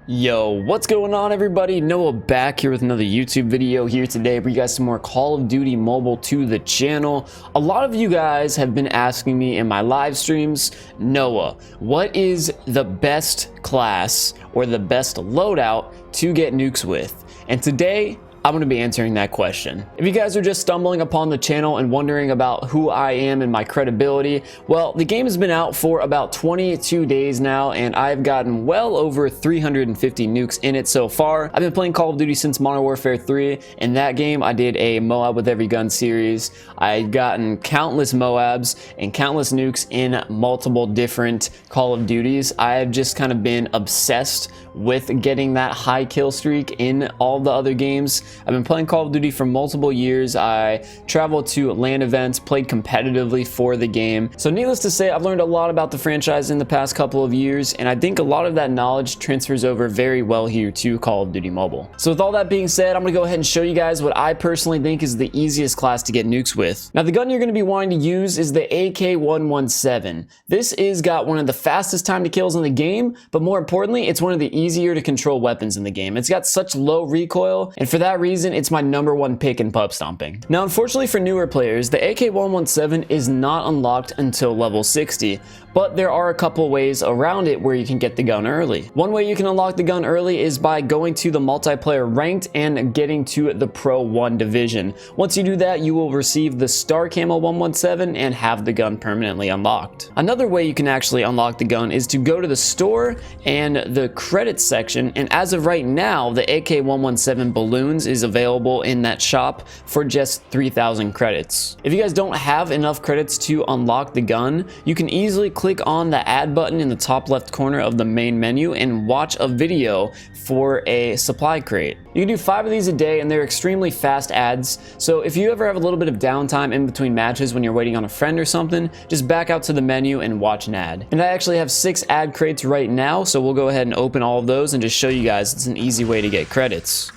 Yo, what's going on everybody? Noah back here with another YouTube video here today. Bring you guys some more Call of Duty Mobile to the channel. A lot of you guys have been asking me in my live streams, Noah, what is the best class or the best loadout to get nukes with? And today, I'm going to be answering that question. If you guys are just stumbling upon the channel and wondering about who I am and my credibility, well, the game has been out for about 22 days now, and I've gotten well over 350 nukes in it so far. I've been playing Call of Duty since Modern Warfare 3. In that game, I did a Moab with every gun series. I've gotten countless Moabs and countless nukes in multiple different Call of Duties. I've just kind of been obsessed with getting that high kill streak in all the other games. I've been playing Call of Duty for multiple years. I traveled to LAN events, played competitively for the game. So needless to say, I've learned a lot about the franchise in the past couple of years, and I think a lot of that knowledge transfers over very well here to Call of Duty Mobile. So with all that being said, I'm gonna go ahead and show you guys what I personally think is the easiest class to get nukes with. Now, the gun you're gonna be wanting to use is the AK-117. This is got one of the fastest time to kills in the game, but more importantly, it's one of the easier to control weapons in the game. It's got such low recoil, and for that reason, it's my #1 pick in pub stomping. Now, unfortunately for newer players, the AK-117 is not unlocked until level 60, but there are a couple ways around it where you can get the gun early. One way you can unlock the gun early is by going to the multiplayer ranked and getting to the Pro 1 division. Once you do that, you will receive the Star Camo 117 and have the gun permanently unlocked. Another way you can actually unlock the gun is to go to the store and the credits section, and as of right now, the AK-117 balloons is available in that shop for just 3,000 credits. If you guys don't have enough credits to unlock the gun, you can easily click on the add button in the top left corner of the main menu and watch a video for a supply crate. You can do 5 of these a day, and they're extremely fast ads, so if you ever have a little bit of downtime in between matches when you're waiting on a friend or something, just back out to the menu and watch an ad. And I actually have 6 ad crates right now, so we'll go ahead and open all of those and just show you guys it's an easy way to get credits.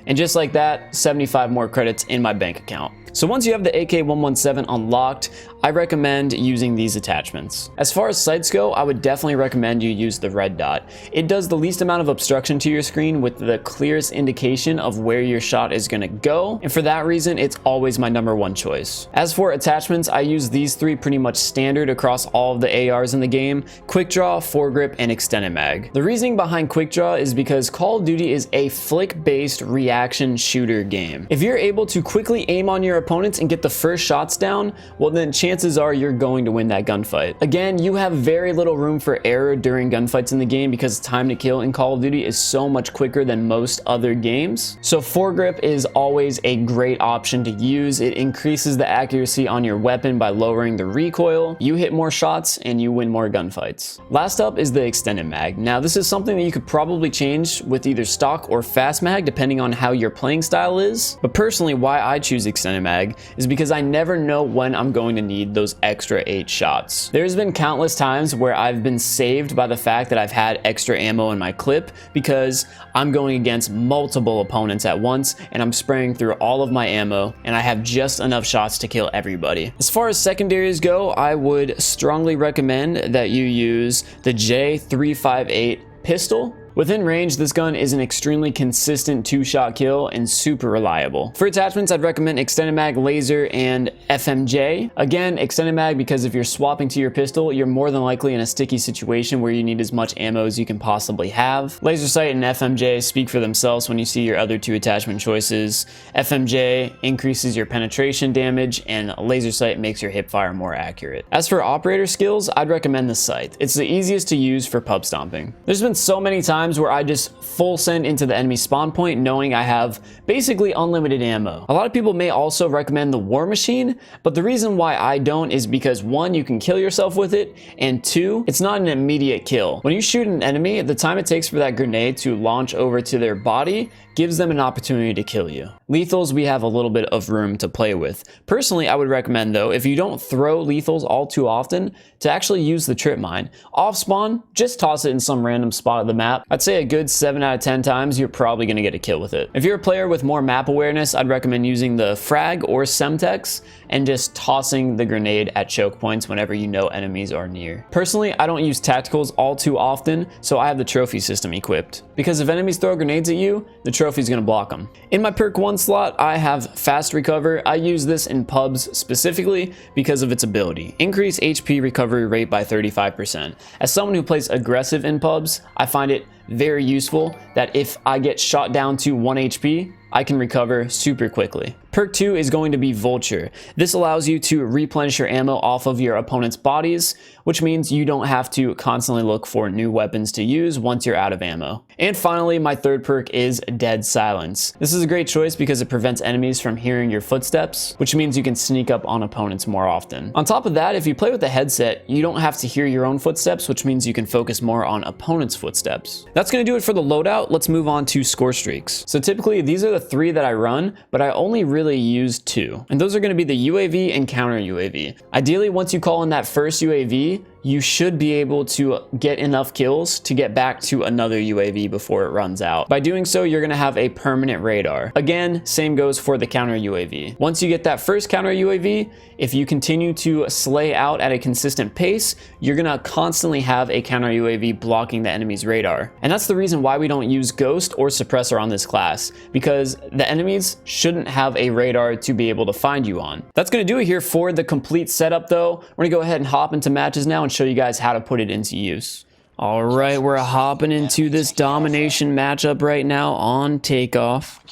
And just like that, 75 more credits in my bank account. So once you have the AK-117 unlocked, I recommend using these attachments. As far as sights go, I would definitely recommend you use the red dot. It does the least amount of obstruction to your screen with the clearest indication of where your shot is gonna go, and for that reason, it's always my #1 choice. As for attachments, I use these 3 pretty much standard across all of the ARs in the game: Quick Draw, Foregrip, and Extended Mag. The reasoning behind Quick Draw is because Call of Duty is a flick-based reaction shooter game. If you're able to quickly aim on your opponents and get the first shots down, well then chances are you're going to win that gunfight. Again, you have very little room for error during gunfights in the game because time to kill in Call of Duty is so much quicker than most other games. So foregrip is always a great option to use. It increases the accuracy on your weapon by lowering the recoil. You hit more shots and you win more gunfights. Last up is the extended mag. Now this is something that you could probably change with either stock or fast mag depending on how your playing style is. But personally, why I choose extended mag is because I never know when I'm going to need those extra 8 shots. There's been countless times where I've been saved by the fact that I've had extra ammo in my clip because I'm going against multiple opponents at once and I'm spraying through all of my ammo and I have just enough shots to kill everybody. As far as secondaries go, I would strongly recommend that you use the J358 pistol. Within range, this gun is an extremely consistent 2-shot kill and super reliable. For attachments, I'd recommend extended mag, laser, and FMJ. Again, extended mag because if you're swapping to your pistol, you're more than likely in a sticky situation where you need as much ammo as you can possibly have. Laser sight and FMJ speak for themselves when you see your other 2 attachment choices. FMJ increases your penetration damage, and laser sight makes your hip fire more accurate. As for operator skills, I'd recommend the sight. It's the easiest to use for pub stomping. There's been so many times where I just full send into the enemy spawn point knowing I have basically unlimited ammo. A lot of people may also recommend the War Machine, but the reason why I don't is because 1, you can kill yourself with it, and 2, it's not an immediate kill. When you shoot an enemy, the time it takes for that grenade to launch over to their body gives them an opportunity to kill you. Lethals, we have a little bit of room to play with. Personally, I would recommend though, if you don't throw lethals all too often, to actually use the trip mine. Off spawn, just toss it in some random spot of the map. I'd say a good 7 out of 10 times you're probably going to get a kill with it. If you're a player with more map awareness, I'd recommend using the frag or semtex and just tossing the grenade at choke points whenever you know enemies are near. Personally, I don't use tacticals all too often, so I have the trophy system equipped. Because if enemies throw grenades at you, the trophy's going to block them. In my perk 1 slot, I have fast recover. I use this in pubs specifically because of its ability. Increase HP recovery rate by 35%. As someone who plays aggressive in pubs, I find it very useful that if I get shot down to 1 HP, I can recover super quickly. Perk 2 is going to be Vulture. This allows you to replenish your ammo off of your opponent's bodies, which means you don't have to constantly look for new weapons to use once you're out of ammo. And finally, my third perk is Dead Silence. This is a great choice because it prevents enemies from hearing your footsteps, which means you can sneak up on opponents more often. On top of that, if you play with a headset, you don't have to hear your own footsteps, which means you can focus more on opponents' footsteps. That's going to do it for the loadout. Let's move on to score streaks. So typically, these are the 3 that I run, but I only really use 2. And those are going to be the UAV and counter UAV. Ideally, once you call in that first UAV, you should be able to get enough kills to get back to another UAV before it runs out. By doing so, you're gonna have a permanent radar. Again, same goes for the counter UAV. Once you get that first counter UAV, if you continue to slay out at a consistent pace, you're gonna constantly have a counter UAV blocking the enemy's radar. And that's the reason why we don't use Ghost or Suppressor on this class, because the enemies shouldn't have a radar to be able to find you on. That's gonna do it here for the complete setup though. We're gonna go ahead and hop into matches now and show you guys how to put it into use. All right, we're hopping into this domination matchup right now on takeoff.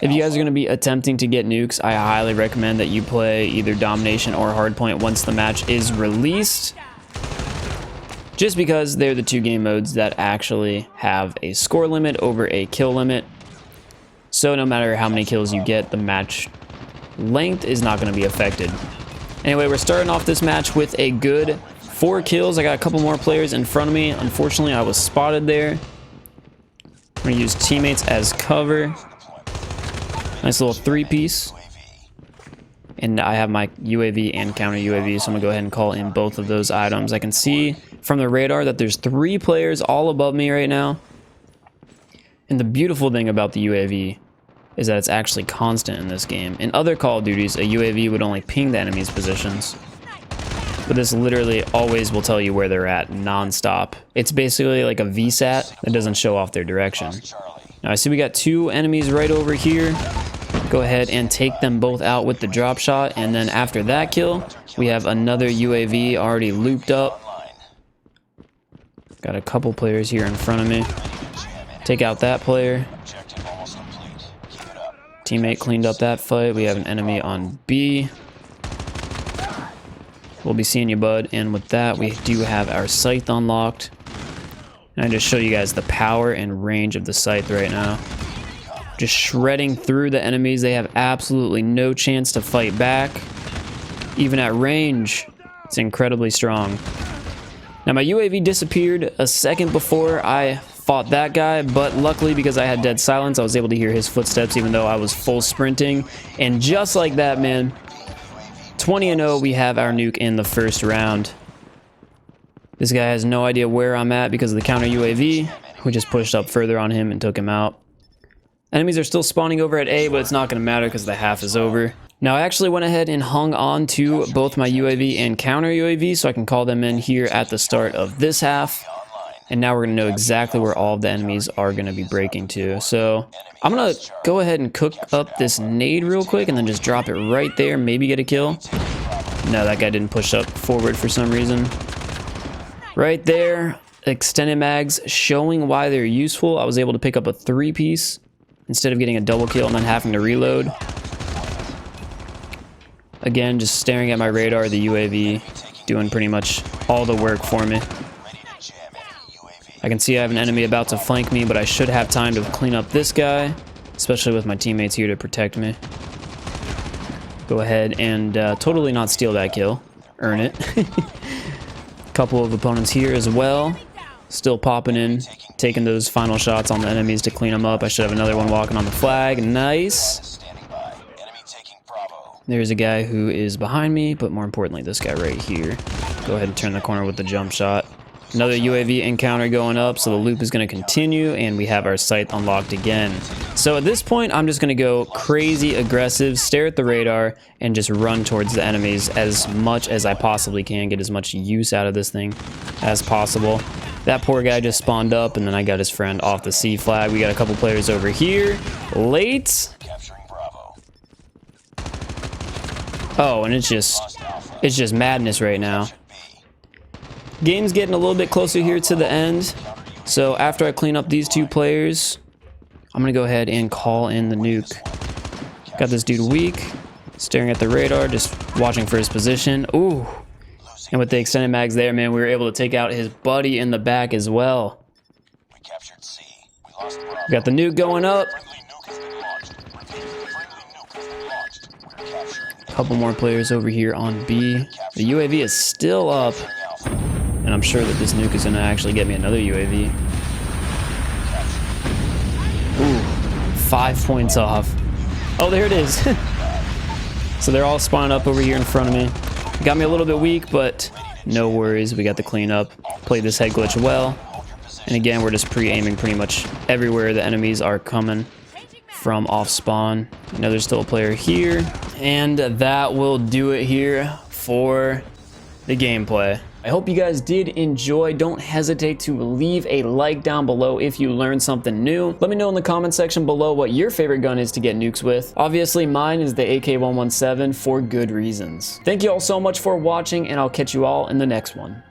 If you guys are going to be attempting to get nukes, I highly recommend that you play either domination or hardpoint once the match is released, just because they're the 2 game modes that actually have a score limit over a kill limit. So no matter how many kills you get, the match length is not going to be affected. Anyway, we're starting off this match with a good 4 kills. I got a couple more players in front of me. Unfortunately, I was spotted there. I'm going to use teammates as cover. Nice little 3-piece. And I have my UAV and counter UAV, so I'm going to go ahead and call in both of those items. I can see from the radar that there's 3 players all above me right now. And the beautiful thing about the UAV is that it's actually constant in this game. In other Call of Duties, a UAV would only ping the enemy's positions, but this literally always will tell you where they're at non-stop. It's basically like a VSAT that doesn't show off their direction. Now I see we got 2 enemies right over here. Go ahead and take them both out with the drop shot, and then after that kill, we have another UAV already looped up. Got a couple players here in front of me. Take out that player. Teammate cleaned up that fight. We have an enemy on B. We'll be seeing you, bud. And with that, we do have our scythe unlocked. And I just show you guys the power and range of the scythe right now. Just shredding through the enemies. They have absolutely no chance to fight back. Even at range, it's incredibly strong. Now my UAV disappeared a second before I fought that guy, but luckily because I had Dead Silence, I was able to hear his footsteps even though I was full sprinting. And just like that, man, 20-0, we have our nuke in the first round. This guy has no idea where I'm at because of the counter UAV. We just pushed up further on him and took him out. Enemies are still spawning over at A, but it's not going to matter because the half is over. Now I actually went ahead and hung on to both my UAV and counter UAV so I can call them in here at the start of this half. And now we're going to know exactly where all of the enemies are going to be breaking to. So I'm going to go ahead and cook up this nade real quick and then just drop it right there. Maybe get a kill. No, that guy didn't push up forward for some reason. Right there, extended mags showing why they're useful. I was able to pick up a 3-piece instead of getting a double kill and then having to reload. Again, just staring at my radar, the UAV doing pretty much all the work for me. I can see I have an enemy about to flank me, but I should have time to clean up this guy, especially with my teammates here to protect me. Go ahead and totally not steal that kill. Earn it. Couple of opponents here as well. Still popping in, taking those final shots on the enemies to clean them up. I should have another one walking on the flag. Nice. There's a guy who is behind me, but more importantly, this guy right here. Go ahead and turn the corner with the jump shot. Another UAV encounter going up, so the loop is going to continue, and we have our sight unlocked again. So at this point, I'm just going to go crazy aggressive, stare at the radar, and just run towards the enemies as much as I possibly can, get as much use out of this thing as possible. That poor guy just spawned up, and then I got his friend off the C flag. We got a couple players over here. Late. Oh, and it's just madness right now. Game's getting a little bit closer here to the end. So after I clean up these two players, I'm gonna go ahead and call in the nuke. Got this dude weak, staring at the radar, just watching for his position. Ooh. And with the extended mags there, man, we were able to take out his buddy in the back as well. We got the nuke going up. Couple more players over here on B. The UAV is still up, and I'm sure that this nuke is gonna actually get me another UAV. Ooh, 5 points off. Oh, there it is. So they're all spawning up over here in front of me. Got me a little bit weak, but no worries. We got the cleanup. Played this head glitch well. And again, we're just pre-aiming pretty much everywhere the enemies are coming from off spawn. I know there's still a player here. And that will do it here for the gameplay. I hope you guys did enjoy. Don't hesitate to leave a like down below if you learned something new. Let me know in the comment section below what your favorite gun is to get nukes with. Obviously, mine is the AK-117 for good reasons. Thank you all so much for watching, and I'll catch you all in the next one.